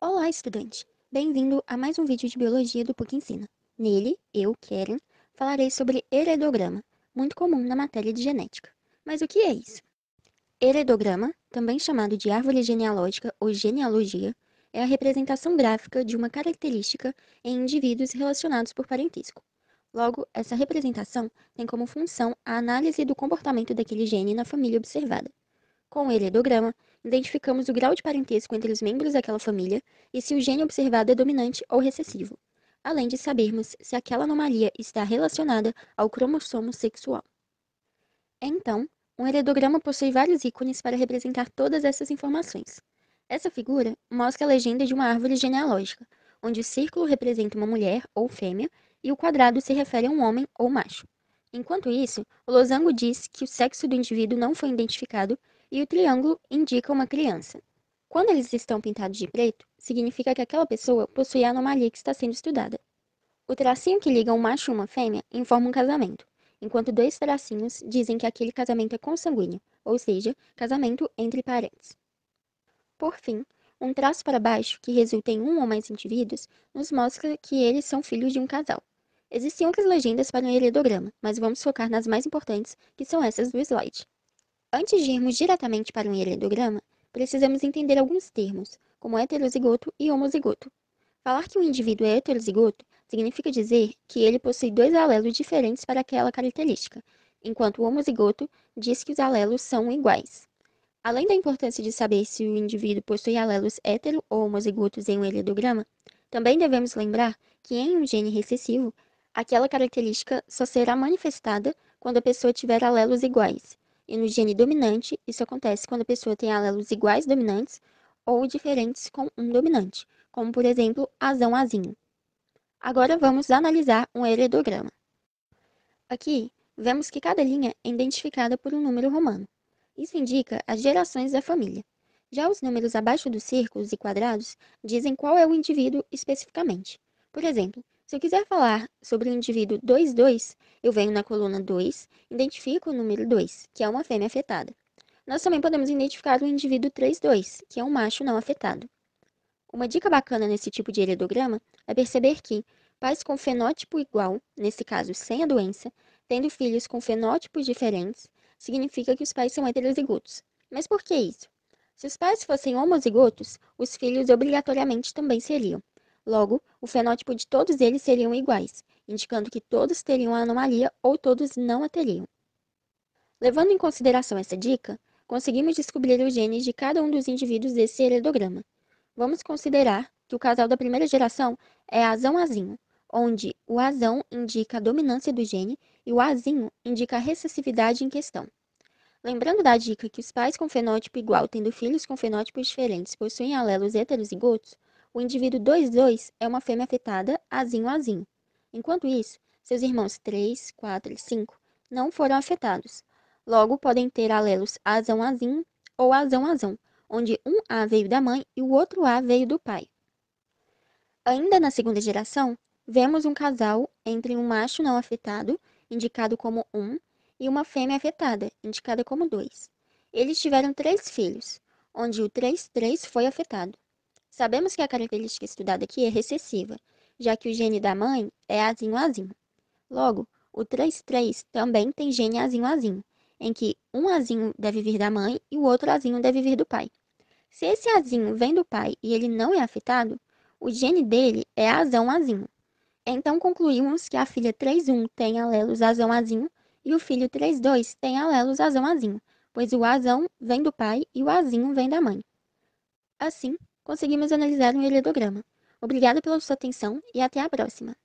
Olá, estudante! Bem-vindo a mais um vídeo de Biologia do PUC Ensina. Nele, eu, Keren, falarei sobre heredograma, muito comum na matéria de genética. Mas o que é isso? Heredograma, também chamado de árvore genealógica ou genealogia, é a representação gráfica de uma característica em indivíduos relacionados por parentesco. Logo, essa representação tem como função a análise do comportamento daquele gene na família observada. Com o heredograma, identificamos o grau de parentesco entre os membros daquela família e se o gene observado é dominante ou recessivo, além de sabermos se aquela anomalia está relacionada ao cromossomo sexual. Então, um heredograma possui vários ícones para representar todas essas informações. Essa figura mostra a legenda de uma árvore genealógica, onde o círculo representa uma mulher ou fêmea e o quadrado se refere a um homem ou macho. Enquanto isso, o losango diz que o sexo do indivíduo não foi identificado e o triângulo indica uma criança. Quando eles estão pintados de preto, significa que aquela pessoa possui a anomalia que está sendo estudada. O tracinho que liga um macho e uma fêmea informa um casamento, enquanto dois tracinhos dizem que aquele casamento é consanguíneo, ou seja, casamento entre parentes. Por fim, um traço para baixo, que resulta em um ou mais indivíduos, nos mostra que eles são filhos de um casal. Existem outras legendas para o heredograma, mas vamos focar nas mais importantes, que são essas do slide. Antes de irmos diretamente para um heredograma, precisamos entender alguns termos, como heterozigoto e homozigoto. Falar que um indivíduo é heterozigoto significa dizer que ele possui dois alelos diferentes para aquela característica, enquanto o homozigoto diz que os alelos são iguais. Além da importância de saber se o indivíduo possui alelos hetero ou homozigotos em um heredograma, também devemos lembrar que em um gene recessivo, aquela característica só será manifestada quando a pessoa tiver alelos iguais. E no gene dominante, isso acontece quando a pessoa tem alelos iguais dominantes ou diferentes com um dominante, como por exemplo, azão-azinho. Agora vamos analisar um heredograma. Aqui, vemos que cada linha é identificada por um número romano. Isso indica as gerações da família. Já os números abaixo dos círculos e quadrados dizem qual é o indivíduo especificamente. Por exemplo, se eu quiser falar sobre o indivíduo 22, eu venho na coluna 2, identifico o número 2, que é uma fêmea afetada. Nós também podemos identificar o indivíduo 32, que é um macho não afetado. Uma dica bacana nesse tipo de heredograma é perceber que pais com fenótipo igual, nesse caso sem a doença, tendo filhos com fenótipos diferentes, significa que os pais são heterozigotos. Mas por que isso? Se os pais fossem homozigotos, os filhos obrigatoriamente também seriam. Logo, o fenótipo de todos eles seriam iguais, indicando que todos teriam a anomalia ou todos não a teriam. Levando em consideração essa dica, conseguimos descobrir os genes de cada um dos indivíduos desse heredograma. Vamos considerar que o casal da primeira geração é azão-azinho, onde o azão indica a dominância do gene e o azinho indica a recessividade em questão. Lembrando da dica que os pais com fenótipo igual tendo filhos com fenótipos diferentes possuem alelos heterozigotos, o indivíduo 22 é uma fêmea afetada azinho-azinho. Enquanto isso, seus irmãos 3, 4 e 5 não foram afetados. Logo, podem ter alelos azão-azinho ou azão-azão, onde um A veio da mãe e o outro A veio do pai. Ainda na segunda geração, vemos um casal entre um macho não afetado, indicado como 1, e uma fêmea afetada, indicada como 2. Eles tiveram 3 filhos, onde o 33 foi afetado. Sabemos que a característica estudada aqui é recessiva, já que o gene da mãe é azinho-azinho. Logo, o 33 também tem gene azinho-azinho, em que um azinho deve vir da mãe e o outro azinho deve vir do pai. Se esse azinho vem do pai e ele não é afetado, o gene dele é azão-azinho. Então concluímos que a filha 31 tem alelos azão-azinho e o filho 32 tem alelos azão-azinho, pois o azão vem do pai e o azinho vem da mãe. Assim, conseguimos analisar um heredograma. Obrigada pela sua atenção e até a próxima!